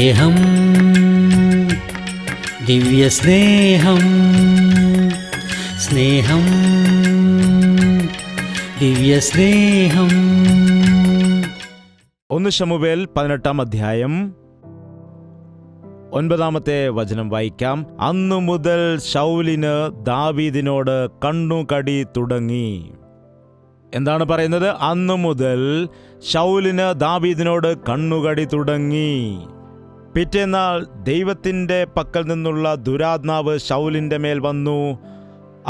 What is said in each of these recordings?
സ്നേഹം, ദിവ്യസ്നേഹം, സ്നേഹം, ദിവ്യസ്നേഹം. 1 ശമൂവേൽ 18 അധ്യായം 9 വചനം വായിക്കാം. അന്നു മുതൽ ശൗലിന് ദാവീദിനോട് കണ്ണുകടി തുടങ്ങി. എന്താണ് പറയുന്നത്? അന്നു മുതൽ ശൗലിന് ദാവീദിനോട് കണ്ണുകടി തുടങ്ങി. പിറ്റേന്നാൾ ദൈവത്തിൻ്റെ പക്കൽ നിന്നുള്ള ദുരാത്മാവ് ശൗലിൻ്റെ മേൽ വന്നു.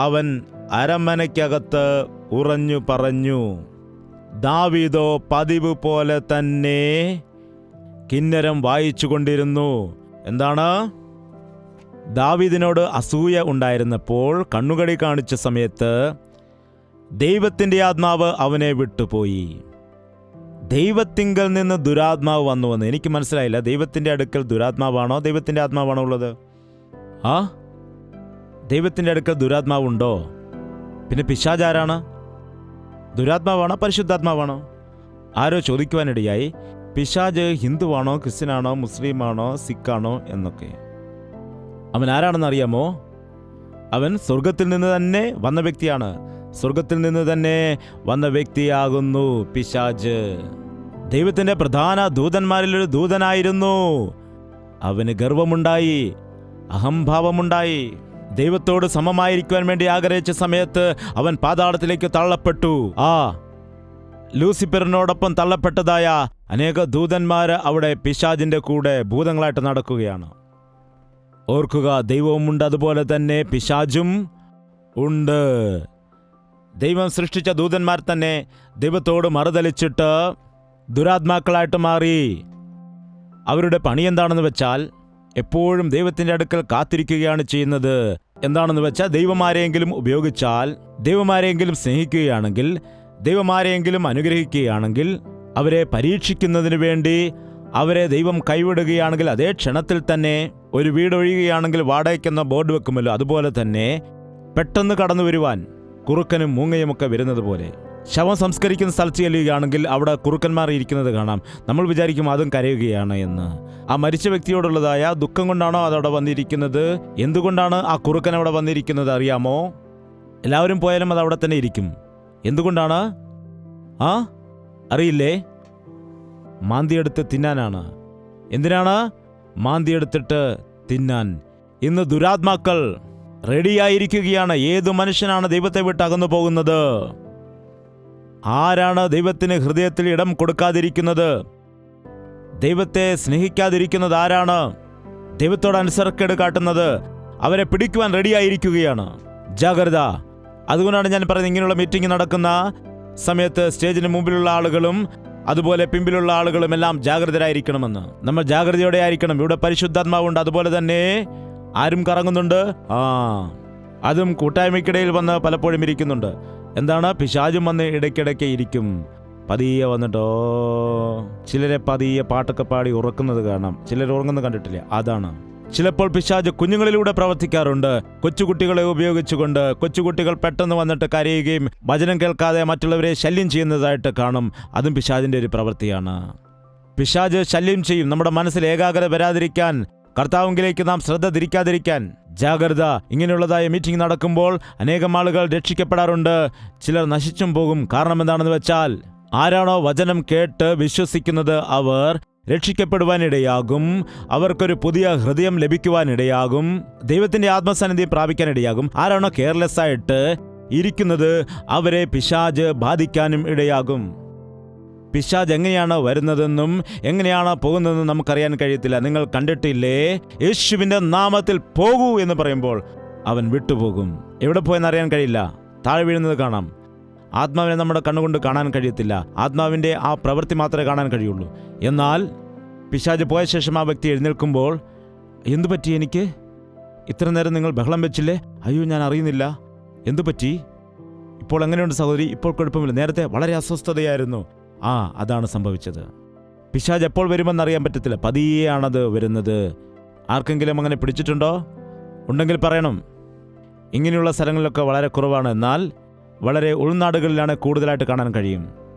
അവൻ അരമനയ്ക്കകത്ത് ഉറഞ്ഞു പറഞ്ഞു. ദാവീദോ പതിവ് പോലെ തന്നെ കിന്നരം വായിച്ചു കൊണ്ടിരുന്നു. എന്താണ്? ദാവീദിനോട് അസൂയ ഉണ്ടായിരുന്നപ്പോൾ കണ്ണുകടി കാണിച്ച സമയത്ത് ദൈവത്തിൻ്റെ ആത്മാവ് അവനെ വിട്ടുപോയി. ദൈവത്തിങ്കൽ നിന്ന് ദുരാത്മാവ് വന്നുവെന്ന് എനിക്ക് മനസ്സിലായില്ല. ദൈവത്തിൻ്റെ അടുക്കൽ ദുരാത്മാവാണോ ദൈവത്തിൻ്റെ ആത്മാവാണോ ഉള്ളത്? ദൈവത്തിൻ്റെ അടുക്കൽ ദുരാത്മാവുണ്ടോ? പിന്നെ പിശാചാരാണ്? ദുരാത്മാവാണോ പരിശുദ്ധാത്മാവാണോ? ആരോ ചോദിക്കുവാനിടയായി, പിശാജ് ഹിന്ദുവാണോ ക്രിസ്ത്യനാണോ മുസ്ലിമാണോ സിഖാണോ എന്നൊക്കെ. അവൻ ആരാണെന്ന് അറിയാമോ? അവൻ സ്വർഗത്തിൽ നിന്ന് തന്നെ വന്ന വ്യക്തിയാണ്. സ്വർഗത്തിൽ നിന്ന് തന്നെ വന്ന വ്യക്തിയാകുന്നു പിശാജ്. ദൈവത്തിൻ്റെ പ്രധാന ദൂതന്മാരിലൊരു ദൂതനായിരുന്നു. അവന് ഗർവമുണ്ടായി, അഹംഭാവമുണ്ടായി. ദൈവത്തോട് സമമായിരിക്കുവാൻ വേണ്ടി ആഗ്രഹിച്ച സമയത്ത് അവൻ പാതാളത്തിലേക്ക് തള്ളപ്പെട്ടു. ലൂസിഫറിനോടൊപ്പം തള്ളപ്പെട്ടതായ അനേക ദൂതന്മാര് അവിടെ പിശാചിന്റെ കൂടെ ഭൂതങ്ങളായിട്ട് നടക്കുകയാണ്. ഓർക്കുക, ദൈവവുമുണ്ട്, അതുപോലെ തന്നെ പിശാചും ഉണ്ട്. ദൈവം സൃഷ്ടിച്ച ദൂതന്മാർ തന്നെ ദൈവത്തോട് മറുതലിച്ചിട്ട് ദുരാത്മാക്കളായിട്ട് മാറി. അവരുടെ പണി എന്താണെന്ന് വെച്ചാൽ എപ്പോഴും ദൈവത്തിൻ്റെ അടുക്കൽ കാത്തിരിക്കുകയാണ് ചെയ്യുന്നത്. എന്താണെന്ന് വെച്ചാൽ ദൈവമാരെയെങ്കിലും ഉപയോഗിച്ചാൽ, ദൈവമാരെയെങ്കിലും സ്നേഹിക്കുകയാണെങ്കിൽ, ദൈവമാരെയെങ്കിലും അനുഗ്രഹിക്കുകയാണെങ്കിൽ, അവരെ പരീക്ഷിക്കുന്നതിന് വേണ്ടി അവരെ ദൈവം കൈവിടുകയാണെങ്കിൽ അതേ ക്ഷണത്തിൽ തന്നെ ഒരു വീടൊഴിയുകയാണെങ്കിൽ വാടകയ്ക്കെന്ന ബോർഡ് വെക്കുമല്ലോ, അതുപോലെ തന്നെ പെട്ടെന്ന് കടന്നു വരുവാൻ കുറുക്കനും മൂങ്ങയുമൊക്കെ വരുന്നത് പോലെ. ശവം സംസ്കരിക്കുന്ന സ്ഥലത്ത് ചെല്ലുകയാണെങ്കിൽ അവിടെ കുറുക്കന്മാർ ഇരിക്കുന്നത് കാണാം. നമ്മൾ വിചാരിക്കും അതും കരയുകയാണ് എന്ന്. ആ മരിച്ച വ്യക്തിയോടുള്ളതായ ദുഃഖം കൊണ്ടാണോ അതവിടെ വന്നിരിക്കുന്നത്? എന്തുകൊണ്ടാണ് ആ കുറുക്കൻ അവിടെ വന്നിരിക്കുന്നത് അറിയാമോ? എല്ലാവരും പോയാലും അത് അവിടെ തന്നെ ഇരിക്കും. എന്തുകൊണ്ടാണ്? അറിയില്ലേ? മാന്തിയെടുത്ത് തിന്നാനാണ്. എന്തിനാണ്? മാന്തിയെടുത്തിട്ട് തിന്നാൻ. ഇന്ന് ദുരാത്മാക്കൾ റെഡിയായിരിക്കുകയാണ്. ഏതു മനുഷ്യനാണ് ദൈവത്തെ വിട്ട് അകന്നു പോകുന്നത്? ആരാണ് ദൈവത്തിന് ഹൃദയത്തിൽ ഇടം കൊടുക്കാതിരിക്കുന്നത്? ദൈവത്തെ സ്നേഹിക്കാതിരിക്കുന്നത് ആരാണ്? ദൈവത്തോട് അനുസരണക്കേട് കാട്ടുന്നത് അവരെ പിടിക്കുവാൻ റെഡിയായിരിക്കുകയാണ്. ജാഗ്രത. അതുകൊണ്ടാണ് ഞാൻ പറയുന്നത്, ഇങ്ങനെയുള്ള മീറ്റിംഗ് നടക്കുന്ന സമയത്ത് സ്റ്റേജിന് മുമ്പിലുള്ള ആളുകളും അതുപോലെ പിമ്പിലുള്ള ആളുകളും എല്ലാം ജാഗ്രതരായിരിക്കണമെന്ന്. നമ്മൾ ജാഗ്രതയോടെ ആയിരിക്കണം. ഇവിടെ പരിശുദ്ധാത്മാവുണ്ട്, അതുപോലെ തന്നെ ആരും കറങ്ങുന്നുണ്ട്. അതും കൂട്ടായ്മയ്ക്കിടയിൽ വന്ന് പലപ്പോഴും ഇരിക്കുന്നുണ്ട്. എന്താണ്? പിശാചും വന്ന് ഇടയ്ക്കിടയ്ക്ക് ഇരിക്കും. പതിയെ വന്നിട്ടോ ചിലരെ പതിയെ പാട്ടൊക്കെ പാടി ഉറക്കുന്നത് കാണാം. ചിലർ ഉറങ്ങുന്നത് കണ്ടിട്ടില്ല. അതാണ്. ചിലപ്പോൾ പിശാച് കുഞ്ഞുങ്ങളിലൂടെ പ്രവർത്തിക്കാറുണ്ട്. കൊച്ചുകുട്ടികളെ ഉപയോഗിച്ചുകൊണ്ട്. കൊച്ചുകുട്ടികൾ പെട്ടെന്ന് വന്നിട്ട് കരയുകയും വചനം കേൾക്കാതെ മറ്റുള്ളവരെ ശല്യം ചെയ്യുന്നതായിട്ട് കാണും. അതും പിശാചിന്റെ ഒരു പ്രവൃത്തിയാണ്. പിശാച് ശല്യം ചെയ്യും. നമ്മുടെ മനസ്സിൽ ഏകാഗ്രത വരാതിരിക്കാൻ, കർത്താവിലേക്ക് നാം ശ്രദ്ധ തിരിക്കാതിരിക്കാൻ ജാഗ്രത. ഇങ്ങനെയുള്ളതായ മീറ്റിംഗ് നടക്കുമ്പോൾ അനേകം ആളുകൾ രക്ഷിക്കപ്പെടാറുണ്ട്. ചിലർ നശിച്ചും പോകും. കാരണം എന്താണെന്ന് വെച്ചാൽ, ആരാണോ വചനം കേട്ട് വിശ്വസിക്കുന്നത് അവർ രക്ഷിക്കപ്പെടുവാനിടയാകും. അവർക്കൊരു പുതിയ ഹൃദയം ലഭിക്കുവാനിടയാകും. ദൈവത്തിന്റെ ആത്മസാന്നിധ്യം പ്രാപിക്കാനിടയാകും. ആരാണോ കെയർലെസ് ആയിട്ട് ഇരിക്കുന്നത് അവരെ പിശാച് ബാധിക്കാനും ഇടയാകും. പിശാച് എങ്ങനെയാണ് വരുന്നതെന്നും എങ്ങനെയാണ് പോകുന്നതെന്നും നമുക്കറിയാൻ കഴിയത്തില്ല. നിങ്ങൾ കണ്ടിട്ടില്ലേ? യേശുവിൻ്റെ നാമത്തിൽ പോകൂ എന്ന് പറയുമ്പോൾ അവൻ വിട്ടുപോകും. എവിടെ പോയെന്ന് അറിയാൻ കഴിയില്ല. താഴെ വീഴുന്നത് കാണാം. ആത്മാവിനെ നമ്മുടെ കണ്ണുകൊണ്ട് കാണാൻ കഴിയത്തില്ല. ആത്മാവിൻ്റെ ആ പ്രവൃത്തി മാത്രമേ കാണാൻ കഴിയുള്ളൂ. എന്നാൽ പിശാച് പോയ ശേഷം ആ വ്യക്തി എഴുന്നേൽക്കുമ്പോൾ, എന്തു പറ്റി എനിക്ക്? ഇത്ര നേരം നിങ്ങൾ ബഹളം വെച്ചില്ലേ? അയ്യോ, ഞാൻ അറിയുന്നില്ല. എന്തു പറ്റി? ഇപ്പോൾ എങ്ങനെയുണ്ട് സഹോദരി? ഇപ്പോൾ കുഴപ്പമില്ല. നേരത്തെ വളരെ അസ്വസ്ഥതയായിരുന്നു. അതാണ് സംഭവിച്ചത്. പിശാച് എപ്പോൾ വരുമെന്നറിയാൻ പറ്റത്തില്ല. പതിയെയാണത് വരുന്നത്. ആർക്കെങ്കിലും അങ്ങനെ പിടിച്ചിട്ടുണ്ടോ? ഉണ്ടെങ്കിൽ പറയണം. ഇങ്ങനെയുള്ള സ്ഥലങ്ങളിലൊക്കെ വളരെ കുറവാണ്. എന്നാൽ വളരെ ഉൾനാടുകളിലാണ് കൂടുതലായിട്ട് കാണാൻ കഴിയും.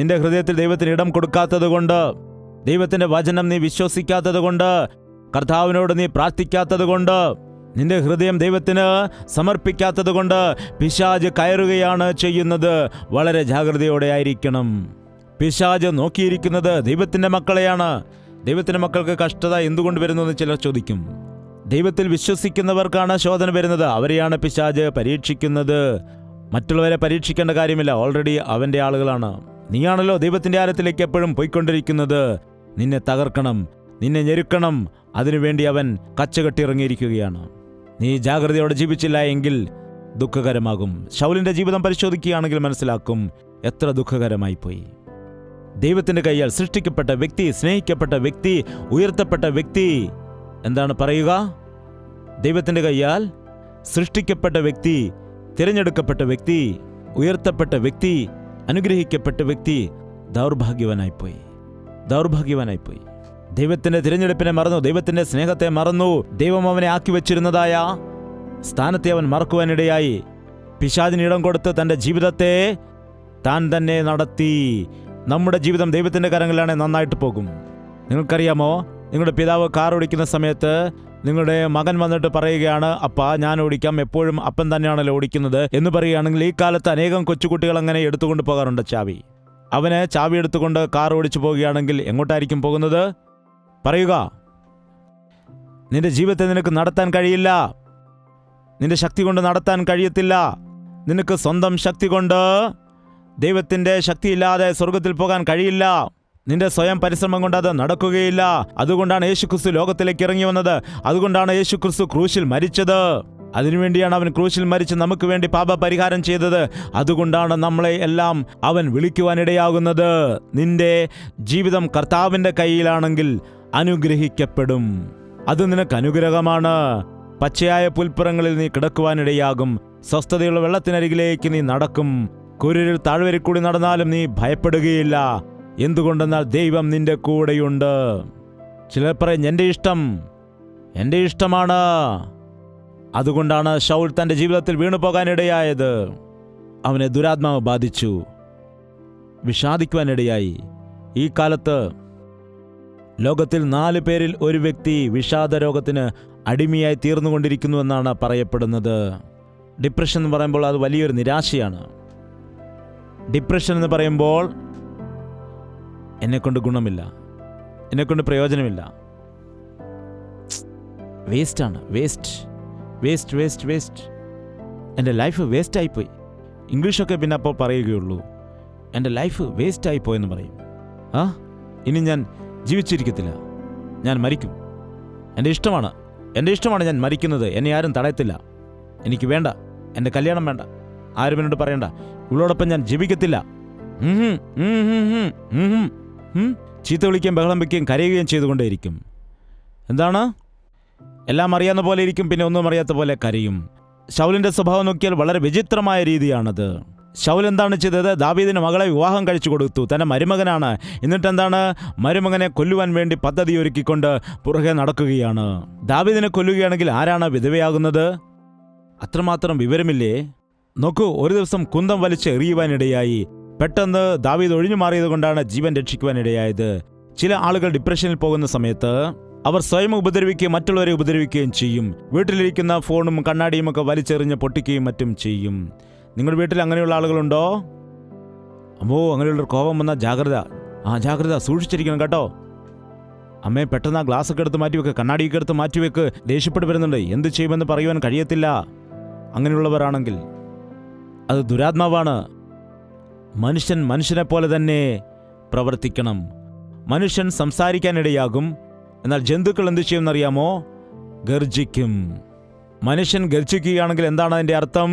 നിന്റെ ഹൃദയത്തിൽ ദൈവത്തിന് ഇടം കൊടുക്കാത്തത് കൊണ്ട്, ദൈവത്തിന്റെ വചനം നീ വിശ്വസിക്കാത്തത് കൊണ്ട്, കർത്താവിനോട് നീ പ്രാർത്ഥിക്കാത്തത് കൊണ്ട്, നിന്റെ ഹൃദയം ദൈവത്തിന് സമർപ്പിക്കാത്തത് കൊണ്ട് പിശാച് കയറുകയാണ് ചെയ്യുന്നത്. വളരെ ജാഗ്രതയോടെ ആയിരിക്കണം. പിശാച് നോക്കിയിരിക്കുന്നത് ദൈവത്തിന്റെ മക്കളെയാണ്. ദൈവത്തിന്റെ മക്കൾക്ക് കഷ്ടത എന്തുകൊണ്ട് വരുന്നു എന്ന് ചിലർ ചോദിക്കും. ദൈവത്തിൽ വിശ്വസിക്കുന്നവർക്കാണ് ശോധന വരുന്നത്. അവരെയാണ് പിശാച് പരീക്ഷിക്കുന്നത്. മറ്റുള്ളവരെ പരീക്ഷിക്കേണ്ട കാര്യമില്ല. ഓൾറെഡി അവന്റെ ആളുകളാണ്. നീയാണല്ലോ ദൈവത്തിന്റെ ആഴത്തിലേക്ക് എപ്പോഴും പോയിക്കൊണ്ടിരിക്കുന്നത്. നിന്നെ തകർക്കണം, നിന്നെ ഞെരുക്കണം. അതിനുവേണ്ടി അവൻ കച്ചകെട്ടിറങ്ങിയിരിക്കുകയാണ്. നീ ജാഗ്രതയോടെ ജീവിച്ചില്ല എങ്കിൽ ദുഃഖകരമാകും. ശൗലിന്റെ ജീവിതം പരിശോധിക്കുകയാണെങ്കിൽ മനസ്സിലാക്കും എത്ര ദുഃഖകരമായി പോയി. ദൈവത്തിന്റെ കയ്യാൽ സൃഷ്ടിക്കപ്പെട്ട വ്യക്തി, സ്നേഹിക്കപ്പെട്ട വ്യക്തി, ഉയർത്തപ്പെട്ട വ്യക്തി, എന്താണ് പറയുക? ദൈവത്തിന്റെ കയ്യാൽ സൃഷ്ടിക്കപ്പെട്ട വ്യക്തി, തിരഞ്ഞെടുക്കപ്പെട്ട വ്യക്തി, ഉയർത്തപ്പെട്ട വ്യക്തി, അനുഗ്രഹിക്കപ്പെട്ട വ്യക്തി ദൗർഭാഗ്യവാനായിപ്പോയി. ദൈവത്തിന്റെ തിരഞ്ഞെടുപ്പിനെ മറന്നു, ദൈവത്തിന്റെ സ്നേഹത്തെ മറന്നു. ദൈവം അവനെ ആക്കി വച്ചിരുന്നതായ സ്ഥാനത്തെ അവൻ മറക്കുവാനിടയായി. പിശാചിന് ഇടം കൊടുത്ത് തൻ്റെ ജീവിതത്തെ താൻ തന്നെ നടത്തി. നമ്മുടെ ജീവിതം ദൈവത്തിന്റെ കരങ്ങളിലാണ്, നന്നായിട്ട് പോകും. നിങ്ങൾക്കറിയാമോ, നിങ്ങളുടെ പിതാവ് കാർ ഓടിക്കുന്ന സമയത്ത് നിങ്ങളുടെ മകൻ വന്നിട്ട് പറയുകയാണ്, അപ്പാ ഞാൻ ഓടിക്കാം, എപ്പോഴും അപ്പൻ തന്നെയാണല്ലോ ഓടിക്കുന്നത് എന്ന് പറയുകയാണെങ്കിൽ, ഈ കാലത്ത് അനേകം കൊച്ചുകുട്ടികൾ അങ്ങനെ എടുത്തുകൊണ്ട് പോകാറുണ്ട് ചാവി. അവന് ചാവി എടുത്തുകൊണ്ട് കാർ ഓടിച്ചു പോവുകയാണെങ്കിൽ എങ്ങോട്ടായിരിക്കും പോകുന്നത്? പറയുക. നിന്റെ ജീവിതത്തെ നിനക്ക് നടത്താൻ കഴിയില്ല. നിന്റെ ശക്തി കൊണ്ട് നടത്താൻ കഴിയത്തില്ല. നിനക്ക് സ്വന്തം ശക്തി കൊണ്ട്, ദൈവത്തിന്റെ ശക്തിയില്ലാതെ സ്വർഗത്തിൽ പോകാൻ കഴിയില്ല. നിന്റെ സ്വയം പരിശ്രമം കൊണ്ട് അത് നടക്കുകയില്ല. അതുകൊണ്ടാണ് യേശുക്രിസ്തു ലോകത്തിലേക്ക് ഇറങ്ങി വന്നത്. അതുകൊണ്ടാണ് യേശുക്രിസ്തു ക്രൂശിൽ മരിച്ചത്. അതിനുവേണ്ടിയാണ് അവൻ ക്രൂശിൽ മരിച്ച് നമുക്ക് വേണ്ടി പാപപരിഹാരം ചെയ്തത്. അതുകൊണ്ടാണ് നമ്മളെ എല്ലാം അവൻ വിളിക്കുവാനിടയാകുന്നത്. നിന്റെ ജീവിതം കർത്താവിന്റെ കയ്യിലാണെങ്കിൽ അനുഗ്രഹിക്കപ്പെടും. അത് നിനക്ക് അനുഗ്രഹമാണ്. പച്ചയായ പുൽപ്പുറങ്ങളിൽ നീ കിടക്കുവാനിടയാകും. സ്വസ്ഥതയുള്ള വെള്ളത്തിനരികിലേക്ക് നീ നടക്കും. കുരിരിൽ താഴ്വരയിൽ കൂടി നടന്നാലും നീ ഭയപ്പെടുകയില്ല. എന്തുകൊണ്ടെന്നാൽ ദൈവം നിന്റെ കൂടെയുണ്ട്. ചിലർ പറയും, എൻ്റെ ഇഷ്ടമാണ്. അതുകൊണ്ടാണ് ശൗൽ തൻ്റെ ജീവിതത്തിൽ വീണുപോകാനിടയായത്. അവനെ ദുരാത്മാവ് ബാധിച്ചു, വിഷാദിക്കുവാനിടയായി. ഈ കാലത്ത് ലോകത്തിൽ 4 പേരിൽ ഒരു വ്യക്തി വിഷാദ രോഗത്തിന് അടിമയായി തീർന്നുകൊണ്ടിരിക്കുന്നുവെന്നാണ് പറയപ്പെടുന്നത്. ഡിപ്രഷൻ എന്ന് പറയുമ്പോൾ അത് വലിയൊരു നിരാശയാണ്. ഡിപ്രഷൻ എന്ന് പറയുമ്പോൾ എന്നെക്കൊണ്ട് ഗുണമില്ല, എന്നെക്കൊണ്ട് പ്രയോജനമില്ല, വേസ്റ്റാണ്, വേസ്റ്റ്, എൻ്റെ ലൈഫ് വേസ്റ്റായിപ്പോയി. ഇംഗ്ലീഷൊക്കെ പിന്നെ അപ്പോൾ പറയുകയുള്ളൂ, എൻ്റെ ലൈഫ് വേസ്റ്റായിപ്പോയെന്ന് പറയും. ഇനി ഞാൻ ജീവിച്ചിരിക്കത്തില്ല, ഞാൻ മരിക്കും. എൻ്റെ ഇഷ്ടമാണ് ഞാൻ മരിക്കുന്നത്. എന്നെ ആരും തടയത്തില്ല. എനിക്ക് വേണ്ട, എൻ്റെ കല്യാണം വേണ്ട, ആരും എന്നോട് പറയണ്ട, ഇവളോടൊപ്പം ഞാൻ ജീവിക്കത്തില്ല. ചീത്ത വിളിക്കുകയും ബഹളം വയ്ക്കുകയും കരയുകയും ചെയ്തുകൊണ്ടേയിരിക്കും. എന്താണ്? എല്ലാം അറിയാവുന്ന പോലെ ഇരിക്കും, പിന്നെ ഒന്നും അറിയാത്ത പോലെ കരയും. ശൗലിന്റെ സ്വഭാവം നോക്കിയാൽ വളരെ വിചിത്രമായ രീതിയാണത്. ശൗൽ എന്താണ് ചെയ്തത്? ദാവീദിന് മകളെ വിവാഹം കഴിച്ചു കൊടുത്തു. തൻ്റെ മരുമകനാണ്. എന്നിട്ടെന്താണ്? മരുമകനെ കൊല്ലുവാൻ വേണ്ടി പദ്ധതി ഒരുക്കിക്കൊണ്ട് പുറകെ നടക്കുകയാണ്. ദാവീദിനെ കൊല്ലുകയാണെങ്കിൽ ആരാണ് വിധവയാകുന്നത്? അത്രമാത്രം വിവരമില്ലേ? നോക്കൂ, ഒരു ദിവസം കുന്തം വലിച്ച് എറിയുവാനിടയായി. പെട്ടെന്ന് ദാവീദ് ഒഴിഞ്ഞു മാറിയത് കൊണ്ടാണ് ജീവൻ രക്ഷിക്കുവാനിടയായത്. ചില ആളുകൾ ഡിപ്രഷനിൽ പോകുന്ന സമയത്ത് അവർ സ്വയം ഉപദ്രവിക്കുകയും മറ്റുള്ളവരെ ഉപദ്രവിക്കുകയും ചെയ്യും. വീട്ടിലിരിക്കുന്ന ഫോണും കണ്ണാടിയും ഒക്കെ വലിച്ചെറിഞ്ഞ് പൊട്ടിക്കുകയും മറ്റും ചെയ്യും. നിങ്ങളുടെ വീട്ടിൽ അങ്ങനെയുള്ള ആളുകളുണ്ടോ? അങ്ങനെയുള്ളൊരു കോപം വന്നാൽ ജാഗ്രത, സൂക്ഷിച്ചിരിക്കണം കേട്ടോ. അമ്മേ, പെട്ടെന്ന് ആ ഗ്ലാസ്സൊക്കെ എടുത്ത് മാറ്റിവെക്ക്, കണ്ണാടിയൊക്കെ എടുത്ത് മാറ്റിവെക്ക്. ദേഷ്യപ്പെട്ട് വരുന്നുണ്ട്, എന്ത് ചെയ്യുമെന്ന് പറയുവാൻ കഴിയത്തില്ല. അങ്ങനെയുള്ളവരാണെങ്കിൽ അത് ദുരാത്മാവാണ്. മനുഷ്യനെ പോലെ തന്നെ പ്രവർത്തിക്കണം. മനുഷ്യൻ സംസാരിക്കാനിടയാകും, എന്നാൽ ജന്തുക്കൾ എന്ത് ചെയ്യുമെന്നറിയാമോ? ഗർജിക്കും. മനുഷ്യൻ ഗർജിക്കുകയാണെങ്കിൽ എന്താണ് അതിൻ്റെ അർത്ഥം?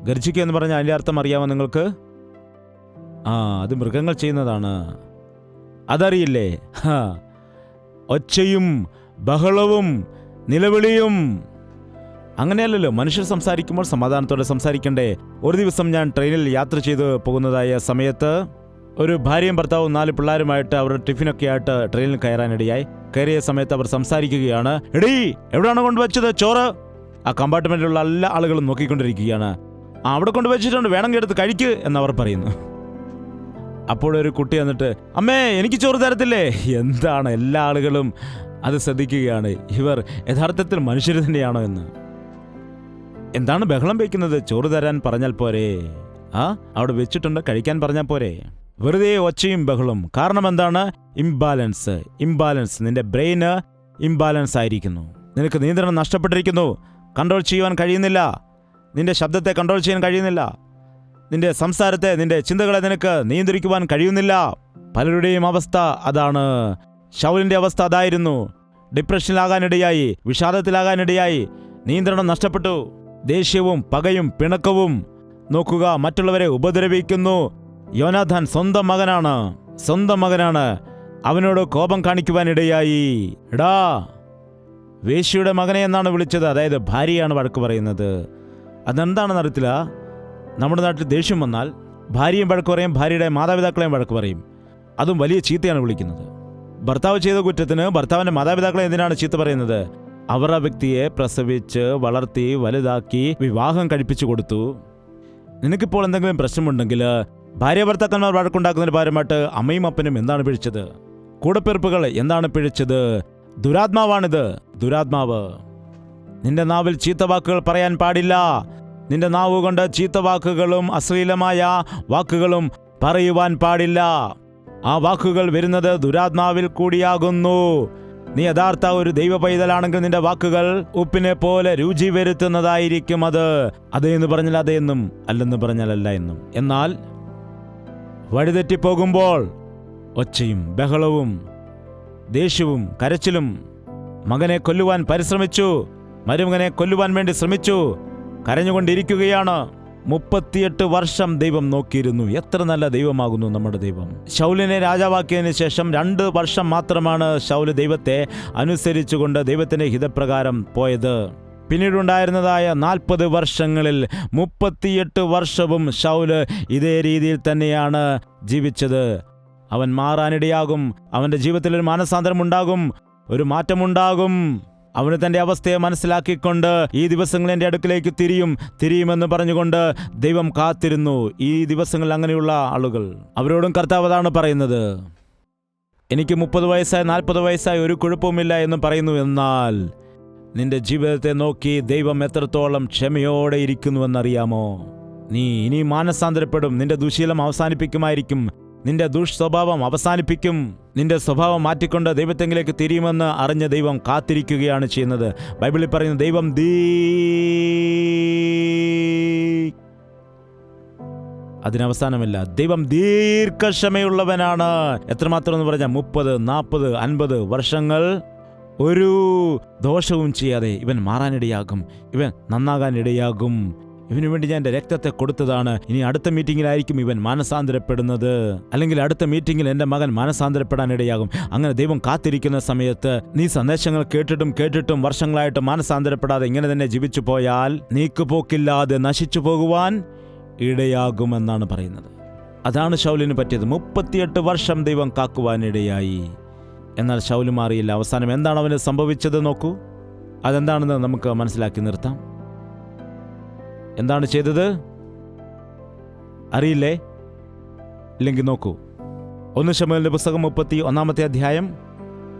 ഗർജിക്കുക എന്ന് പറഞ്ഞാൽ അതിൻ്റെ അർത്ഥം അറിയാമോ നിങ്ങൾക്ക്? അത് മൃഗങ്ങൾ ചെയ്യുന്നതാണ്. അതറിയില്ലേ? ഒച്ചയും ബഹളവും നിലവിളിയും. അങ്ങനെയല്ലല്ലോ മനുഷ്യർ സംസാരിക്കുമ്പോൾ സമാധാനത്തോടെ സംസാരിക്കണ്ടേ? ഒരു ദിവസം ഞാൻ ട്രെയിനിൽ യാത്ര ചെയ്ത് പോകുന്നതായ സമയത്ത് ഒരു ഭാര്യയും ഭർത്താവും 4 പിള്ളേരുമായിട്ട് അവരുടെ ടിഫിനൊക്കെ ആയിട്ട് ട്രെയിനിൽ കയറാനിടയായി. കയറിയ സമയത്ത് അവർ സംസാരിക്കുകയാണ്. എടീ, എവിടെയാണ് കൊണ്ടുവച്ചത് ചോറ്? ആ കമ്പാർട്ട്മെന്റിലുള്ള എല്ലാ ആളുകളും നോക്കിക്കൊണ്ടിരിക്കുകയാണ്. അവിടെ കൊണ്ടുവച്ചിട്ടുണ്ട്, വേണമെങ്കിൽ എടുത്ത് കഴിക്ക് എന്നവർ പറയുന്നു. അപ്പോഴൊരു കുട്ടി വന്നിട്ട്, അമ്മേ എനിക്ക് ചോറ് തരത്തില്ലേ? എന്താണ് എല്ലാ ആളുകളും അത് ശ്രദ്ധിക്കുകയാണ്, ഇവർ യഥാർത്ഥത്തിൽ മനുഷ്യർ തന്നെയാണോ എന്ന്. എന്താണ് ബഹളം വയ്ക്കുന്നത്? ചോറ് തരാൻ പറഞ്ഞാൽ പോരെ? അവിടെ വെച്ചിട്ടുണ്ട്, കഴിക്കാൻ പറഞ്ഞാൽ പോരെ? വെറുതെ ഒച്ചയും ബഹളും. കാരണം എന്താണ്? ഇംബാലൻസ്. നിന്റെ ബ്രെയിന് ഇംബാലൻസ് ആയിരിക്കുന്നു. നിനക്ക് നിയന്ത്രണം നഷ്ടപ്പെട്ടിരിക്കുന്നു. കൺട്രോൾ ചെയ്യുവാൻ കഴിയുന്നില്ല. നിന്റെ ശബ്ദത്തെ കൺട്രോൾ ചെയ്യാൻ കഴിയുന്നില്ല. നിന്റെ സംസാരത്തെ, നിന്റെ ചിന്തകളെ നിനക്ക് നിയന്ത്രിക്കുവാൻ കഴിയുന്നില്ല. പലരുടെയും അവസ്ഥ അതാണ്. ശൗലിന്റെ അവസ്ഥ അതായിരുന്നു. ഡിപ്രഷനിലാകാനിടയായി, വിഷാദത്തിലാകാനിടയായി, നിയന്ത്രണം നഷ്ടപ്പെട്ടു. ദേഷ്യവും പകയും പിണക്കവും. നോക്കുക, മറ്റുള്ളവരെ ഉപദ്രവിക്കുന്നു. യോനാഥാൻ സ്വന്തം മകനാണ്. അവനോട് കോപം കാണിക്കുവാനിടയായി. എടാ, വേശ്യയുടെ മകനെ എന്നാണ് വിളിച്ചത്. അതായത് ഭാര്യയാണ് വഴക്ക് പറയുന്നത്. അതെന്താണെന്ന് അറിയത്തില്ല. നമ്മുടെ നാട്ടിൽ ദേഷ്യം വന്നാൽ ഭാര്യയും വഴക്ക് പറയും, ഭാര്യയുടെ മാതാപിതാക്കളെയും വഴക്ക് പറയും. അതും വലിയ ചീത്തയാണ് വിളിക്കുന്നത്. ഭർത്താവ് ചെയ്ത കുറ്റത്തിന് ഭർത്താവിൻ്റെ മാതാപിതാക്കളെ എന്തിനാണ് ചീത്ത പറയുന്നത്? അവർ ആ വ്യക്തിയെ പ്രസവിച്ച് വളർത്തി വലുതാക്കി വിവാഹം കഴിപ്പിച്ചു കൊടുത്തു. നിനക്കിപ്പോൾ എന്തെങ്കിലും പ്രശ്നമുണ്ടെങ്കിൽ ഭാര്യ ഭർത്താക്കന്മാർ വഴക്കുണ്ടാക്കുന്നതിന് പകരമായിട്ട് അമ്മയും അപ്പനും എന്താണ് പിഴച്ചത്? കൂടപ്പിറപ്പുകൾ എന്താണ് പിഴച്ചത്? ദുരാത്മാവാണിത്, ദുരാത്മാവ്. നിന്റെ നാവിൽ ചീത്തവാക്കുകൾ പറയാൻ പാടില്ല. നിന്റെ നാവ് കൊണ്ട് ചീത്തവാക്കുകളും അശ്ലീലമായ വാക്കുകളും പറയുവാൻ പാടില്ല. ആ വാക്കുകൾ വരുന്നത് ദുരാത്മാവിൽ കൂടിയാകുന്നു. നീ യഥാർത്ഥ ഒരു ദൈവ പൈതലാണെങ്കിൽ നിന്റെ വാക്കുകൾ ഉപ്പിനെ പോലെ രുചി വരുത്തുന്നതായിരിക്കും. അത് എന്ന് പറഞ്ഞാൽ അതെന്നും, അല്ലെന്ന് പറഞ്ഞാൽ അല്ല എന്നും. എന്നാൽ വഴിതെറ്റിപ്പോകുമ്പോൾ ഒച്ചയും ബഹളവും ദേഷ്യവും കരച്ചിലും. മകനെ കൊല്ലുവാൻ പരിശ്രമിച്ചു, മരുമകനെ കൊല്ലുവാൻ വേണ്ടി ശ്രമിച്ചു, കരഞ്ഞുകൊണ്ടിരിക്കുകയാണ്. 38 വർഷം ദൈവം നോക്കിയിരുന്നു. എത്ര നല്ല ദൈവമാകുന്നു നമ്മുടെ ദൈവം. ശൗലിനെ രാജാവാക്കിയതിനു ശേഷം 2 വർഷം മാത്രമാണ് ശൗല് ദൈവത്തെ അനുസരിച്ചുകൊണ്ട് ദൈവത്തിന്റെ ഹിതപ്രകാരം പോയത്. പിന്നീടുണ്ടായിരുന്നതായ 40 വർഷങ്ങളിൽ 38 വർഷവും ശൗല് ഇതേ രീതിയിൽ തന്നെയാണ് ജീവിച്ചത്. അവൻ മാറാനിടയാകും. അവന്റെ ജീവിതത്തിൽ ഒരു മാനസാന്തരം ഉണ്ടാകും, ഒരു മാറ്റമുണ്ടാകും. അവന് തന്റെ അവസ്ഥയെ മനസ്സിലാക്കിക്കൊണ്ട് ഈ ദിവസങ്ങൾ എൻ്റെ അടുക്കിലേക്ക് തിരിയുമെന്ന് പറഞ്ഞുകൊണ്ട് ദൈവം കാത്തിരുന്നു. ഈ ദിവസങ്ങളിൽ അങ്ങനെയുള്ള ആളുകൾ, അവരോടും കർത്താവ് അതാണ് പറയുന്നത്. എനിക്ക് 30 വയസ്സായി 40 വയസ്സായി ഒരു കുഴപ്പവുമില്ല എന്ന് പറയുന്നു. എന്നാൽ നിന്റെ ജീവിതത്തെ നോക്കി ദൈവം എത്രത്തോളം ക്ഷമയോടെ ഇരിക്കുന്നുവെന്നറിയാമോ? നീ ഇനി മാനസാന്തരപ്പെടും. നിന്റെ ദുശീലം അവസാനിപ്പിക്കുമായിരിക്കും. നിന്റെ ദുഷ്സ്വഭാവം അവസാനിപ്പിക്കും. നിന്റെ സ്വഭാവം മാറ്റിക്കൊണ്ട് ദൈവത്തെങ്കിലേക്ക് തിരിയുമെന്ന് അറിഞ്ഞ ദൈവം കാത്തിരിക്കുകയാണ് ചെയ്യുന്നത്. ബൈബിളിൽ പറയുന്ന ദൈവം അതിനവസാനമില്ല. ദൈവം ദീർഘക്ഷമയുള്ളവനാണ്. എത്രമാത്രം എന്ന് പറഞ്ഞാൽ 30, 40, 50 വർഷങ്ങൾ ഒരു ദോഷവും ചെയ്യാതെ ഇവൻ മാറാനിടയാകും, ഇവൻ നന്നാകാനിടയാകും. ഇവന് വേണ്ടി ഞാൻ എൻ്റെ രക്തത്തെ കൊടുത്തതാണ്. ഇനി അടുത്ത മീറ്റിങ്ങിലായിരിക്കും ഇവൻ മാനസാന്തരപ്പെടുന്നത്, അല്ലെങ്കിൽ അടുത്ത മീറ്റിങ്ങിൽ എൻ്റെ മകൻ മാനസാന്തരപ്പെടാനിടയാകും. അങ്ങനെ ദൈവം കാത്തിരിക്കുന്ന സമയത്ത് നീ സന്ദേശങ്ങൾ കേട്ടിട്ടും വർഷങ്ങളായിട്ട് മാനസാന്തരപ്പെടാതെ ഇങ്ങനെ തന്നെ ജീവിച്ചു പോയാൽ നീക്കുപോക്കില്ലാതെ നശിച്ചു പോകുവാൻ ഇടയാകുമെന്നാണ് പറയുന്നത്. അതാണ് ശൗലിന് പറ്റിയത്. 38 വർഷം ദൈവം കാക്കുവാനിടയായി. എന്നാൽ ശൗല് മാറിയില്ല. അവസാനം എന്താണ് അവന് സംഭവിച്ചത് നോക്കൂ. അതെന്താണെന്ന് നമുക്ക് മനസ്സിലാക്കി നിർത്താം. എന്താണ് ചെയ്തത് അറിയില്ലേ? ഇല്ലെങ്കിൽ നോക്കൂ. 1 ശമൂവേലിന്റെ പുസ്തകം 31-ാമത്തെ അധ്യായം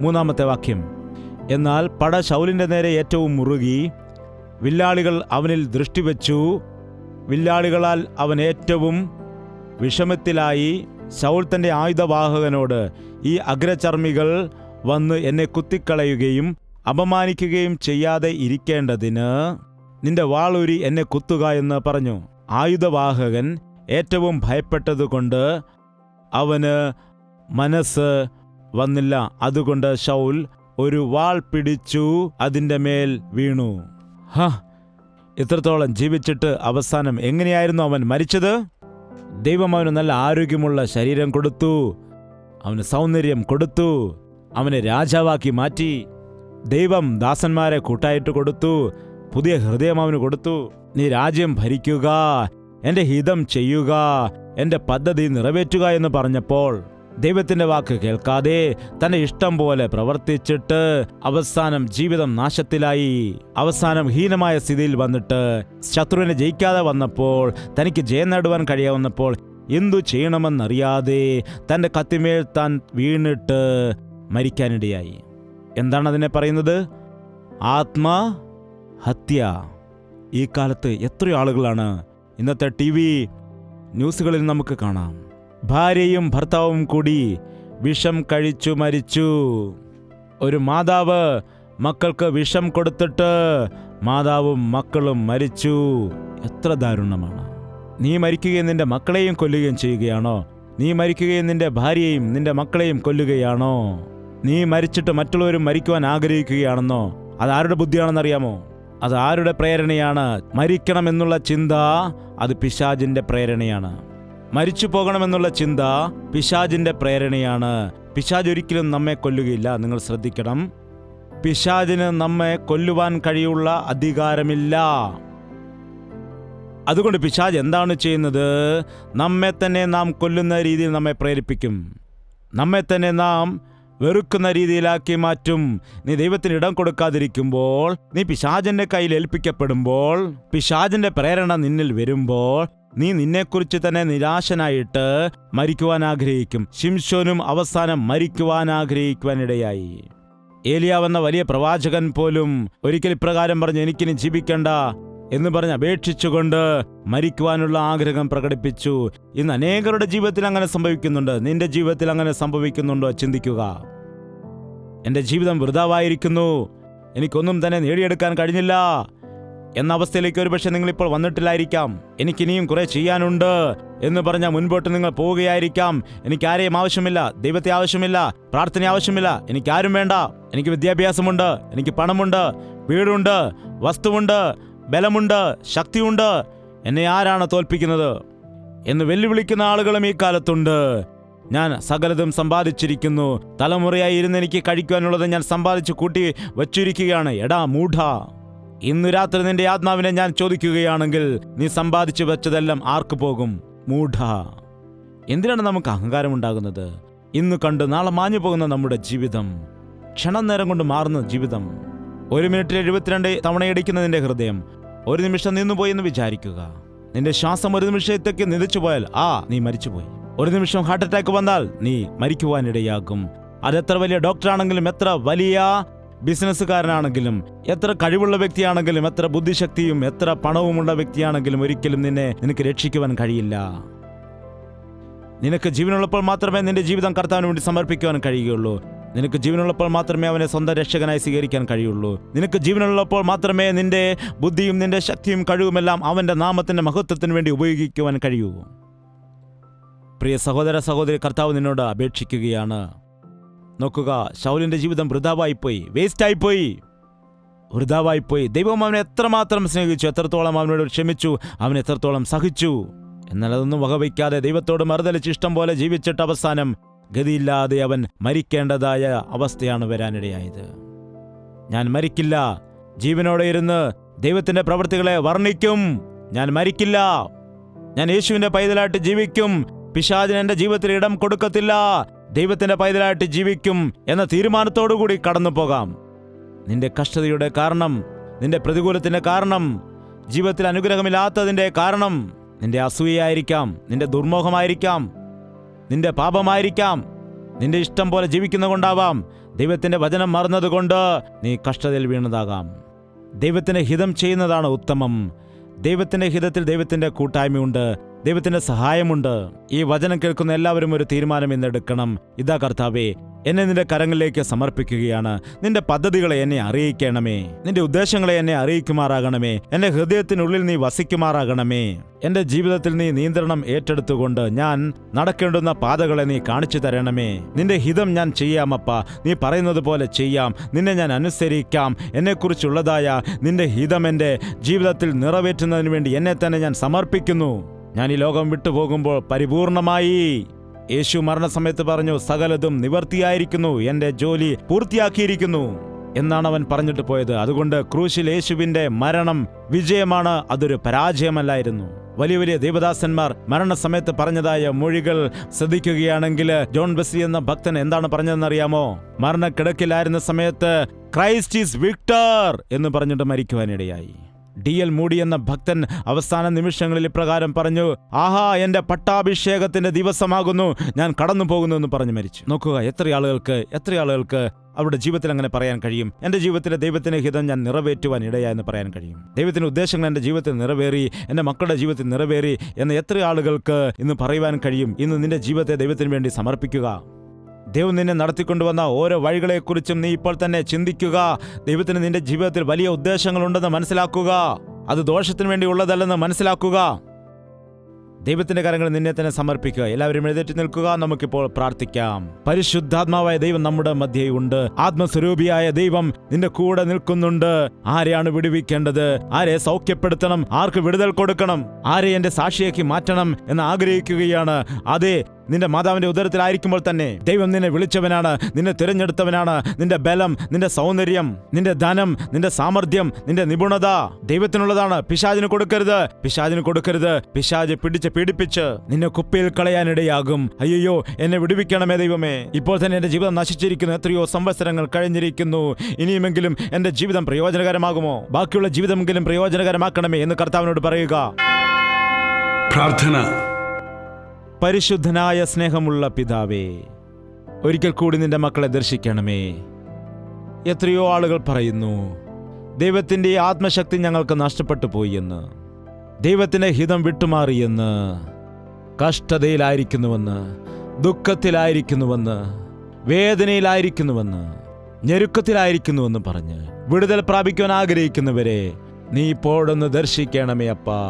3-ാമത്തെ വാക്യം. എന്നാൽ പട ശൗലിന്റെ നേരെ ഏറ്റവും മുറുകി, വില്ലാളികൾ അവനിൽ ദൃഷ്ടിവെച്ചു. വില്ലാളികളാൽ അവൻ ഏറ്റവും വിഷമത്തിലായി. ശൗൽ തന്റെ ആയുധവാഹകനോട്, ഈ അഗ്രചർമ്മികൾ വന്ന് എന്നെ കുത്തിക്കളയുകയും അപമാനിക്കുകയും ചെയ്യാതെ ഇരിക്കേണ്ടതിന് നിന്റെ വാളൂരി എന്നെ കുത്തുക എന്ന് പറഞ്ഞു. ആയുധവാഹകൻ ഏറ്റവും ഭയപ്പെട്ടതുകൊണ്ട് അവന് മനസ്സ് വന്നില്ല. അതുകൊണ്ട് ശൗൽ ഒരു വാൾ പിടിച്ചു അതിൻ്റെ മേൽ വീണു. ഇത്രത്തോളം ജീവിച്ചിട്ട് അവസാനം എങ്ങനെയായിരുന്നു അവൻ മരിച്ചത്? ദൈവം അവന് നല്ല ആരോഗ്യമുള്ള ശരീരം കൊടുത്തു, അവന് സൗന്ദര്യം കൊടുത്തു, അവനെ രാജാവാക്കി മാറ്റി. ദൈവം ദാസന്മാരെ കൂട്ടായിട്ട് കൊടുത്തു, പുതിയ ഹൃദയം അവന് കൊടുത്തു. നീ രാജ്യം ഭരിക്കുക, എൻ്റെ ഹിതം ചെയ്യുക, എൻ്റെ പദ്ധതി നിറവേറ്റുക എന്ന് പറഞ്ഞപ്പോൾ ദൈവത്തിൻ്റെ വാക്ക് കേൾക്കാതെ തൻ്റെ ഇഷ്ടം പോലെ പ്രവർത്തിച്ചിട്ട് അവസാനം ജീവിതം നാശത്തിലായി. അവസാനം ഹീനമായ സ്ഥിതിയിൽ വന്നിട്ട് ശത്രുവിനെ ജയിക്കാതെ വന്നപ്പോൾ, തനിക്ക് ജയം നേടുവാൻ കഴിയാവുന്നപ്പോൾ എന്തു ചെയ്യണമെന്നറിയാതെ തൻ്റെ കത്തിമേൽ താൻ വീണിട്ട് മരിക്കാനിടയായി. എന്താണ് അതിനെ പറയുന്നത്? ആത്മഹത്യ. ഈ കാലത്ത് എത്രയോ ആളുകളാണ്, ഇന്നത്തെ TV ന്യൂസുകളിൽ നമുക്ക് കാണാം, ഭാര്യയും ഭർത്താവും കൂടി വിഷം കഴിച്ചു മരിച്ചു. ഒരു മാതാവ് മക്കൾക്ക് വിഷം കൊടുത്തിട്ട് മാതാവും മക്കളും മരിച്ചു. എത്ര ദാരുണമാണ്! നീ മരിക്കുകയും നിന്റെ മക്കളെയും കൊല്ലുകയും ചെയ്യുകയാണോ? നീ മരിക്കുകയും നിന്റെ ഭാര്യയെയും നിന്റെ മക്കളെയും കൊല്ലുകയാണോ? നീ മരിച്ചിട്ട് മറ്റുള്ളവരും മരിക്കുവാൻ ആഗ്രഹിക്കുകയാണെന്നോ? അതാരുടെ ബുദ്ധിയാണെന്നറിയാമോ? അത് ആരുടെ പ്രേരണയാണ്? മരിക്കണമെന്നുള്ള ചിന്ത അത് പിശാചിന്റെ പ്രേരണയാണ്. മരിച്ചു പോകണമെന്നുള്ള ചിന്ത പിശാചിന്റെ പ്രേരണയാണ്. പിശാച് ഒരിക്കലും നമ്മെ കൊല്ലുകയില്ല. നിങ്ങൾ ശ്രദ്ധിക്കണം, പിശാചിന് നമ്മെ കൊല്ലുവാൻ കഴിയുള്ള അധികാരമില്ല. അതുകൊണ്ട് പിശാച് എന്താണ് ചെയ്യുന്നത്? നമ്മെ തന്നെ നാം കൊല്ലുന്ന രീതിയിൽ നമ്മെ പ്രേരിപ്പിക്കും. നമ്മെ തന്നെ നാം വെറുക്കുന്ന രീതിയിലാക്കി മാറ്റും. നീ ദൈവത്തിന് ഇടം കൊടുക്കാതിരിക്കുമ്പോൾ, നീ പിശാചിന്റെ കയ്യിൽ ഏൽപ്പിക്കപ്പെടുമ്പോൾ, പിശാചിന്റെ പ്രേരണ നിന്നിൽ വരുമ്പോൾ, നീ നിന്നെക്കുറിച്ച് തന്നെ നിരാശനായിട്ട് മരിക്കുവാൻ ആഗ്രഹിക്കും. ശിംശോനും അവസാനം മരിക്കുവാൻ ആഗ്രഹിക്കുവാനിടയായി. ഏലിയാവെന്ന വലിയ പ്രവാചകൻ പോലും ഒരിക്കൽ ഇപ്രകാരം പറഞ്ഞു, എനിക്കിനി ജീവിക്കണ്ട എന്ന് പറഞ്ഞ് അപേക്ഷിച്ചുകൊണ്ട് മരിക്കുവാനുള്ള ആഗ്രഹം പ്രകടിപ്പിച്ചു. ഇന്ന് അനേകരുടെ ജീവിതത്തിൽ അങ്ങനെ സംഭവിക്കുന്നുണ്ട്. നിന്റെ ജീവിതത്തിൽ അങ്ങനെ സംഭവിക്കുന്നുണ്ടോ? ചിന്തിക്കുക. എൻ്റെ ജീവിതം വൃഥാവായിരിക്കുന്നു, എനിക്കൊന്നും തന്നെ നേടിയെടുക്കാൻ കഴിഞ്ഞില്ല എന്ന അവസ്ഥയിലേക്ക് ഒരുപക്ഷെ നിങ്ങളിപ്പോൾ വന്നിട്ടില്ലായിരിക്കാം. എനിക്കിനിയും കുറെ ചെയ്യാനുണ്ട് എന്ന് പറഞ്ഞാൽ മുൻപോട്ട് നിങ്ങൾ പോവുകയായിരിക്കാം. എനിക്കാരെയും ആവശ്യമില്ല, ദൈവത്തെ ആവശ്യമില്ല, പ്രാർത്ഥന ആവശ്യമില്ല, എനിക്കാരും വേണ്ട, എനിക്ക് വിദ്യാഭ്യാസമുണ്ട്, എനിക്ക് പണമുണ്ട്, വീടുണ്ട്, വസ്തുവുണ്ട്, ബലമുണ്ട്, ശക്തിയുണ്ട്, എന്നെ ആരാണ് തോൽപ്പിക്കുന്നത് എന്ന് വെല്ലുവിളിക്കുന്ന ആളുകളും ഈ കാലത്തുണ്ട്. ഞാൻ സകലതും സമ്പാദിച്ചിരിക്കുന്നു, തലമുറയായി ഇരുന്ന് എനിക്ക് കഴിക്കുവാനുള്ളത് ഞാൻ സമ്പാദിച്ചു കൂട്ടി വച്ചിരിക്കുകയാണ്. എടാ മൂഢ, ഇന്ന് രാത്രി നിന്റെ ആത്മാവിനെ ഞാൻ ചോദിക്കുകയാണെങ്കിൽ, നീ സമ്പാദിച്ചു വെച്ചതെല്ലാം ആർക്ക് പോകും? മൂഢ. എന്തിനാണ് നമുക്ക് അഹങ്കാരമുണ്ടാകുന്നത്? ഇന്ന് കണ്ട് നാളെ മാഞ്ഞു പോകുന്ന നമ്മുടെ ജീവിതം, ക്ഷണം നേരം കൊണ്ട് മാറുന്ന ജീവിതം. 1 മിനിറ്റിൽ 72 തവണയടിക്കുന്ന നിന്റെ ഹൃദയം ഒരു നിമിഷം നിന്നുപോയി എന്ന് വിചാരിക്കുക. നിന്റെ ശ്വാസം ഒരു നിമിഷത്തേക്ക് നിലച്ചു പോയാൽ നീ മരിച്ചുപോയി. ഒരു നിമിഷം ഹാർട്ട് അറ്റാക്ക് വന്നാൽ നീ മരിക്കുവാനിടയാകും. അതെത്ര വലിയ ഡോക്ടറാണെങ്കിലും, എത്ര വലിയ ബിസിനസ്സുകാരനാണെങ്കിലും, എത്ര കഴിവുള്ള വ്യക്തിയാണെങ്കിലും, എത്ര ബുദ്ധിശക്തിയും എത്ര പണവുമുള്ള വ്യക്തിയാണെങ്കിലും ഒരിക്കലും നിനക്ക് രക്ഷിക്കുവാൻ കഴിയില്ല. നിനക്ക് ജീവനുള്ളപ്പോൾ മാത്രമേ നിന്റെ ജീവിതം കർത്താവിന് വേണ്ടി സമർപ്പിക്കുവാൻ കഴിയുകയുള്ളൂ. നിനക്ക് ജീവനുള്ളപ്പോൾ മാത്രമേ അവനെ സ്വന്തം രക്ഷകനായി സ്വീകരിക്കാൻ കഴിയുള്ളൂ. നിനക്ക് ജീവനുള്ളപ്പോൾ മാത്രമേ നിന്റെ ബുദ്ധിയും നിന്റെ ശക്തിയും കഴിവുമെല്ലാം അവന്റെ നാമത്തിന്റെ മഹത്വത്തിന് വേണ്ടി ഉപയോഗിക്കുവാൻ കഴിയൂ. പ്രിയ സഹോദര സഹോദരി, കർത്താവ് നിന്നോട് അപേക്ഷിക്കുകയാണ്. നോക്കുക, ശൗലിന്റെ ജീവിതം വൃഥാവായിപ്പോയി, വേസ്റ്റായിപ്പോയി, വൃഥാവായിപ്പോയി. ദൈവം അവനെ എത്രമാത്രം സ്നേഹിച്ചു, എത്രത്തോളം അവനോട് ക്ഷമിച്ചു, അവൻ എത്രത്തോളം സഹിച്ചു. എന്നാൽ അതൊന്നും വകവയ്ക്കാതെ ദൈവത്തോട് മറുതലിച്ച് ഇഷ്ടം പോലെ ജീവിച്ചിട്ട് അവസാനം ഗതിയില്ലാതെ അവൻ മരിക്കേണ്ടതായ അവസ്ഥയാണ് വരാനിടയായത്. ഞാൻ മരിക്കില്ല, ജീവനോടെ ഇരുന്ന് ദൈവത്തിന്റെ പ്രവൃത്തികളെ വർണ്ണിക്കും. ഞാൻ മരിക്കില്ല, ഞാൻ യേശുവിന്റെ പൈതലായിട്ട് ജീവിക്കും. പിശാചിന് എന്റെ ജീവിതത്തിൽ ഇടം കൊടുക്കത്തില്ല, ദൈവത്തിന്റെ പൈതലായിട്ട് ജീവിക്കും എന്ന തീരുമാനത്തോടുകൂടി കടന്നു പോകാം. നിന്റെ കഷ്ടതയുടെ കാരണം, നിന്റെ പ്രതികൂലത്തിന്റെ കാരണം, ജീവിതത്തിൽ അനുഗ്രഹമില്ലാത്തതിന്റെ കാരണം നിന്റെ അസൂയയായിരിക്കാം, നിന്റെ ദുർമോഹമായിരിക്കാം, നിന്റെ പാപമായിരിക്കാം, നിന്റെ ഇഷ്ടം പോലെ ജീവിക്കുന്ന കൊണ്ടാവാം. ദൈവത്തിന്റെ വചനം മറന്നതുകൊണ്ട് നീ കഷ്ടതയിൽ വീണതാകാം. ദൈവത്തിന്റെ ഹിതം ചെയ്യുന്നതാണ് ഉത്തമം. ദൈവത്തിന്റെ ഹിതത്തിൽ ദൈവത്തിന്റെ കൂട്ടായ്മയുണ്ട്, ദൈവത്തിന്റെ സഹായമുണ്ട്. ഈ വചനം കേൾക്കുന്ന എല്ലാവരും ഒരു തീരുമാനം ഇന്നെടുക്കണം. ഇതാ കർത്താവേ, എന്നെ നിന്റെ കരങ്ങളിലേക്ക് സമർപ്പിക്കുകയാണ്. നിന്റെ പദ്ധതികളെ എന്നെ അറിയിക്കണമേ, നിന്റെ ഉദ്ദേശങ്ങളെ എന്നെ അറിയിക്കുമാറാകണമേ, എന്റെ ഹൃദയത്തിനുള്ളിൽ നീ വസിക്കുമാറാകണമേ. എന്റെ ജീവിതത്തിൽ നീ നിയന്ത്രണം ഏറ്റെടുത്തുകൊണ്ട് ഞാൻ നടക്കേണ്ടുന്ന പാതകളെ നീ കാണിച്ചു തരണമേ. നിന്റെ ഹിതം ഞാൻ ചെയ്യാമപ്പ, നീ പറയുന്നത് പോലെ ചെയ്യാം, നിന്നെ ഞാൻ അനുസരിക്കാം. എന്നെക്കുറിച്ചുള്ളതായ നിന്റെ ഹിതം എൻ്റെ ജീവിതത്തിൽ നിറവേറ്റുന്നതിന് വേണ്ടി എന്നെ തന്നെ ഞാൻ സമർപ്പിക്കുന്നു. ഞാൻ ഈ ലോകം വിട്ടുപോകുമ്പോൾ പരിപൂർണമായി യേശു മരണസമയത്ത് പറഞ്ഞു, സകലതും നിവർത്തിയായിരിക്കുന്നു, എൻ്റെ ജോലി പൂർത്തിയാക്കിയിരിക്കുന്നു എന്നാണ് അവൻ പറഞ്ഞിട്ട് പോയത്. അതുകൊണ്ട് ക്രൂശിൽ യേശുവിന്റെ മരണം വിജയമാണ്, അതൊരു പരാജയമല്ലായിരുന്നു. വലിയ വലിയ ദേവദാസന്മാർ മരണസമയത്ത് പറഞ്ഞതായ മൊഴികൾ ശ്രദ്ധിക്കുകയാണെങ്കിൽ, ജോൺ വെസ്ലി എന്ന ഭക്തൻ എന്താണ് പറഞ്ഞതെന്നറിയാമോ? മരണക്കിടക്കിലായിരുന്ന സമയത്ത് ക്രൈസ്റ്റ് ഈസ് വിക്ടർ എന്ന് പറഞ്ഞിട്ട് മരിക്കുവാനിടയായി. D.L. മൂഡി എന്ന ഭക്തൻ അവസാന നിമിഷങ്ങളിൽ ഇപ്രകാരം പറഞ്ഞു, ആഹാ, എൻ്റെ പട്ടാഭിഷേകത്തിന്റെ ദിവസമാകുന്നു, ഞാൻ കടന്നു പോകുന്നു എന്ന് പറഞ്ഞു മരിച്ചു. നോക്കുക, എത്ര ആളുകൾക്ക് അവരുടെ ജീവിതത്തിൽ അങ്ങനെ പറയാൻ കഴിയും? എൻ്റെ ജീവിതത്തിലെ ദൈവത്തിന്റെ ഹിതം ഞാൻ നിറവേറ്റുവാൻ ഇടയായെന്ന് പറയാൻ കഴിയും. ദൈവത്തിന്റെ ഉദ്ദേശങ്ങൾ എൻ്റെ ജീവിതത്തിൽ നിറവേറി, എൻ്റെ മക്കളുടെ ജീവിതത്തിൽ നിറവേറി എന്ന് എത്ര ആളുകൾക്ക് ഇന്ന് പറയുവാൻ കഴിയും? ഇന്ന് നിന്റെ ജീവിതത്തെ ദൈവത്തിന് വേണ്ടി സമർപ്പിക്കുക. ദൈവം നിന്നെ നടത്തിക്കൊണ്ടുവന്ന ഓരോ വഴികളെക്കുറിച്ചും നീ ഇപ്പോൾ തന്നെ ചിന്തിക്കുക. ദൈവത്തിന് നിന്റെ ജീവിതത്തിൽ വലിയ ഉദ്ദേശങ്ങളുണ്ടെന്ന് മനസ്സിലാക്കുക. അത് ദോഷത്തിന് വേണ്ടി ഉള്ളതല്ലെന്ന് മനസ്സിലാക്കുക. ദൈവത്തിന്റെ കരങ്ങൾ നിന്നെ തന്നെ സമർപ്പിക്കുക. എല്ലാവരും എഴുന്നേറ്റ് നിൽക്കുക. നമുക്കിപ്പോൾ പ്രാർത്ഥിക്കാം. പരിശുദ്ധാത്മാവായ ദൈവം നമ്മുടെ മധ്യേ ഉണ്ട്. ആത്മസ്വരൂപിയായ ദൈവം നിന്റെ കൂടെ നിൽക്കുന്നുണ്ട്. ആരെയാണ് വിടുവിക്കേണ്ടത്? ആരെ സൗഖ്യപ്പെടുത്തണം? ആർക്ക് വിടുതൽ കൊടുക്കണം? ആരെ എന്റെ സാക്ഷിയാക്കി മാറ്റണം എന്ന് ആഗ്രഹിക്കുകയാണ്. അതെ, നിന്റെ മാതാവിന്റെ ഉദരത്തിലായിരിക്കുമ്പോൾ തന്നെ ദൈവം നിന്നെ വിളിച്ചവനാണ്, നിന്നെ തിരഞ്ഞെടുത്തവനാണ്. നിന്റെ ബലം, നിന്റെ സൗന്ദര്യം, നിന്റെ ധനം, നിന്റെ സാമർഥ്യം, നിന്റെ നിപുണത ദൈവത്തിനുള്ളതാണ്. പിശാചിന് കൊടുക്കരുത്. പിശാച് പീഡിപ്പിച്ച് നിന്നെ കുപ്പയിൽ കളയാനിടയാകും. അയ്യോ, എന്നെ വിടുവിക്കണമേ ദൈവമേ. ഇപ്പോൾ തന്നെ എന്റെ ജീവിതം നശിച്ചിരിക്കുന്നു. എത്രയോ സംവത്സരങ്ങൾ കഴിഞ്ഞിരിക്കുന്നു. ഇനിയുമെങ്കിലും എന്റെ ജീവിതം പ്രയോജനകരമാകുമോ? ബാക്കിയുള്ള ജീവിതമെങ്കിലും പ്രയോജനകരമാക്കണമേ എന്ന് കർത്താവിനോട് പറയുക. പ്രാർത്ഥന. പരിശുദ്ധനായ സ്നേഹമുള്ള പിതാവേ, ഒരിക്കൽ കൂടി നിന്റെ മക്കളെ ദർശിക്കണമേ. എത്രയോ ആളുകൾ പറയുന്നു, ദൈവത്തിൻ്റെ ആത്മശക്തി ഞങ്ങൾക്ക് നഷ്ടപ്പെട്ടു പോയി എന്ന്, ദൈവത്തിൻ്റെ ഹിതം വിട്ടുമാറിയെന്ന്, കഷ്ടതയിലായിരിക്കുന്നുവെന്ന്, ദുഃഖത്തിലായിരിക്കുന്നുവെന്ന്, വേദനയിലായിരിക്കുന്നുവെന്ന്, ഞെരുക്കത്തിലായിരിക്കുന്നുവെന്ന് പറഞ്ഞ് വിടുതൽ പ്രാപിക്കുവാൻ ആഗ്രഹിക്കുന്നവരെ നീ ഇപ്പോഴൊന്ന് ദർശിക്കണമേ അപ്പാ.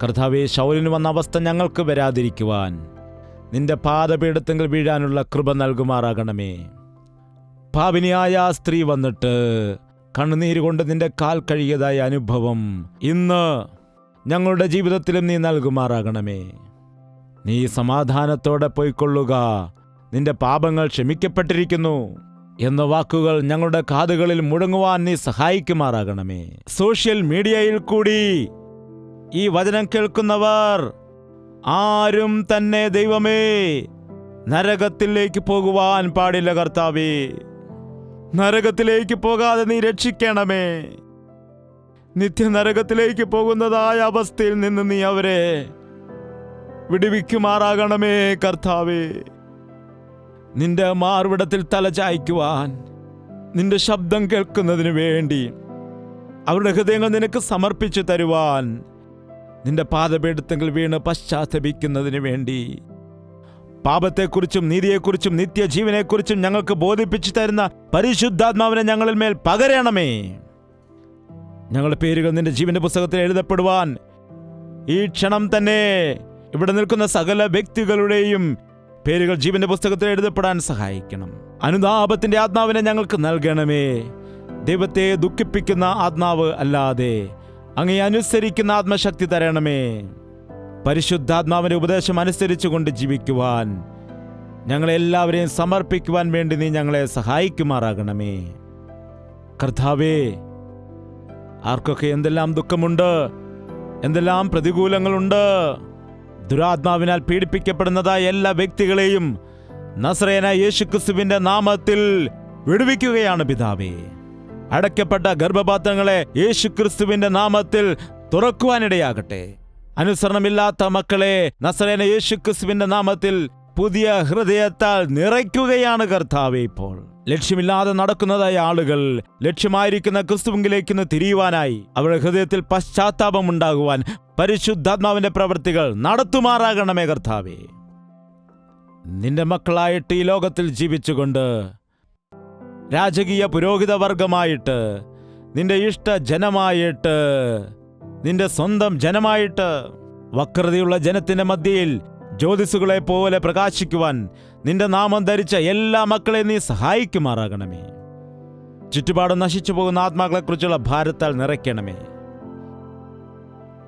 കർത്താവേ, ശൗലിന് വന്ന അവസ്ഥ ഞങ്ങൾക്ക് വരാതിരിക്കുവാൻ നിന്റെ പാദപീഠത്തിൽ വീഴാനുള്ള കൃപ നൽകുമാറാകണമേ. പാപിനിയായ ആ സ്ത്രീ വന്നിട്ട് കണ്ണുനീര് കൊണ്ട് നിന്റെ കാൽ കഴുകിയതായ അനുഭവം ഇന്ന് ഞങ്ങളുടെ ജീവിതത്തിലും നീ നൽകുമാറാകണമേ. നീ സമാധാനത്തോടെ പോയിക്കൊള്ളുക, നിന്റെ പാപങ്ങൾ ക്ഷമിക്കപ്പെട്ടിരിക്കുന്നു എന്ന വാക്കുകൾ ഞങ്ങളുടെ കാതുകളിൽ മുഴങ്ങുവാൻ നീ സഹായിക്കുമാറാകണമേ. സോഷ്യൽ മീഡിയയിൽ കൂടി ഈ വചനം കേൾക്കുന്നവർ ആരും തന്നെ ദൈവമേ നരകത്തിലേക്ക് പോകുവാൻ പാടില്ല. കർത്താവേ, നരകത്തിലേക്ക് പോകാതെ നീ രക്ഷിക്കണമേ. നിത്യനരകത്തിലേക്ക് പോകുന്നതായ അവസ്ഥയിൽ നിന്ന് നീ അവരെ വിടുവിക്കുമാറാകണമേ. കർത്താവേ, നിന്റെ മാർവിടത്തിൽ തലചായ്ക്കുവാൻ, നിന്റെ ശബ്ദം കേൾക്കുന്നതിന് വേണ്ടി അവരുടെ ഹൃദയങ്ങൾ നിനക്ക് സമർപ്പിച്ചു തരുവാൻ, നിന്റെ പാദപീഠത്തിൽ വീണ് പശ്ചാത്തപിക്കുന്നതിന് വേണ്ടി, പാപത്തെക്കുറിച്ചും നീതിയെക്കുറിച്ചും നിത്യജീവനെക്കുറിച്ചും ഞങ്ങൾക്ക് ബോധിപ്പിച്ചു തരുന്ന പരിശുദ്ധാത്മാവിനെ ഞങ്ങളിൽ മേൽ പകരണമേ. ഞങ്ങളുടെ പേരുകൾ നിന്റെ ജീവന്റെ പുസ്തകത്തിൽ എഴുതപ്പെടുവാൻ ഈ ക്ഷണം തന്നെ ഇവിടെ നിൽക്കുന്ന സകല വ്യക്തികളുടെയും പേരുകൾ ജീവന്റെ പുസ്തകത്തിൽ എഴുതപ്പെടാൻ സഹായിക്കണം. അനുതാപത്തിന്റെ ആത്മാവിനെ ഞങ്ങൾക്ക് നൽകണമേ. ദൈവത്തെ ദുഃഖിപ്പിക്കുന്ന ആത്മാവ് അല്ലാതെ അങ്ങേ അനുസരിക്കുന്ന ആത്മശക്തി തരണമേ. പരിശുദ്ധാത്മാവിന്റെ ഉപദേശം അനുസരിച്ചുകൊണ്ട് ജീവിക്കുവാൻ, ഞങ്ങളെല്ലാവരെയും സമർപ്പിക്കുവാൻ വേണ്ടി നീ ഞങ്ങളെ സഹായിക്കുമാറാകണമേ. കർത്താവേ, ആർക്കൊക്കെ എന്തെല്ലാം ദുഃഖമുണ്ട്, എന്തെല്ലാം പ്രതികൂലങ്ങളുണ്ട്, ദുരാത്മാവിനാൽ പീഡിപ്പിക്കപ്പെടുന്നതായ എല്ലാ വ്യക്തികളെയും നസറേയനായ യേശുക്രിസ്തുവിന്റെ നാമത്തിൽ വിടുവിക്കുകയാണ് പിതാവേ. അടയ്ക്കപ്പെട്ട ഗർഭപാത്രങ്ങളെ യേശുക്രിസ്തുവിന്റെ നാമത്തിൽ തുറക്കുവാനിടയാകട്ടെ. അനുസരണമില്ലാത്ത മക്കളെ നസറേയനായ യേശുക്രിസ്തുവിന്റെ നാമത്തിൽ പുതിയ ഹൃദയത്താൽ നിറയ്ക്കുകയാണ് കർത്താവേ. ഇപ്പോൾ ലക്ഷ്യമില്ലാതെ നടക്കുന്നതായ ആളുകൾ ലക്ഷ്യമായിരിക്കുന്ന ക്രിസ്തുവിലേക്ക് തിരിയുവാനായി അവരുടെ ഹൃദയത്തിൽ പശ്ചാത്താപം ഉണ്ടാകുവാൻ പരിശുദ്ധാത്മാവിന്റെ പ്രവൃത്തികൾ നടത്തുമാറാകണമേ. കർത്താവേ, നിന്റെ മക്കളായിട്ട് ഈ ലോകത്തിൽ ജീവിച്ചുകൊണ്ട് രാജകീയ പുരോഹിത വർഗമായിട്ട്, നിന്റെ ഇഷ്ട ജനമായിട്ട്, നിന്റെ സ്വന്തം ജനമായിട്ട്, വക്രതയുള്ള ജനത്തിന്റെ മധ്യയിൽ ജ്യോതിസുകളെ പോലെ പ്രകാശിക്കുവാൻ നിന്റെ നാമം ധരിച്ച എല്ലാ മക്കളെയും നീ സഹായിക്കുമാറാകണമേ. ചുറ്റുപാടും നശിച്ചു പോകുന്ന ആത്മാക്കളെക്കുറിച്ചുള്ള ഭാരത്താൽ നിറയ്ക്കണമേ.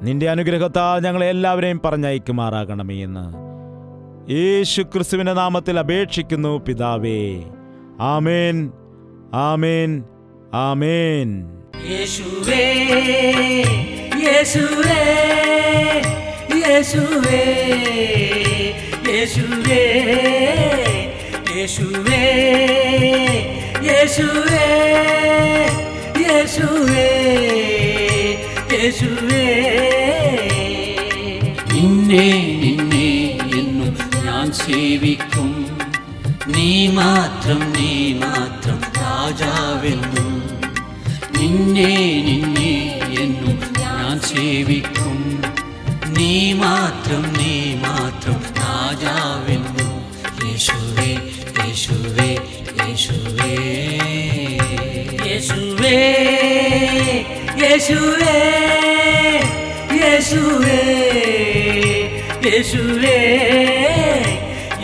നിന്റെ അനുഗ്രഹത്താൽ ഞങ്ങളെ എല്ലാവരെയും പറഞ്ഞയക്കുമാറാകണമേ എന്ന് യേശുക്രിസ്തുവിന്റെ നാമത്തിൽ അപേക്ഷിക്കുന്നു പിതാവേ. ആമേൻ, ആമേൻ, ആമേൻ. യേശുവേ, യേശുവേ, യേശുവേ, യേശുവേ, യേശുവേ, യേശുവേ, യേശുവേ, യേശുവേ നിന്നെ നിന്നെ എന്നും ഞാൻ സേവിക്കും നീ മാത്രം രാജാവെന്നും നിന്നെ നിന്നെ എന്നും ഞാൻ സേവിക്കും നീ മാത്രം രാജാവെന്നും യേശുവേ യേശുവേ യേശുവേ യേശുവേ യേശുവേ യേശുവേ യേശുവേ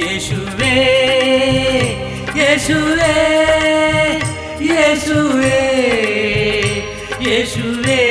യേശുവേ യേശുവേ യേശുവേ യേശുവേ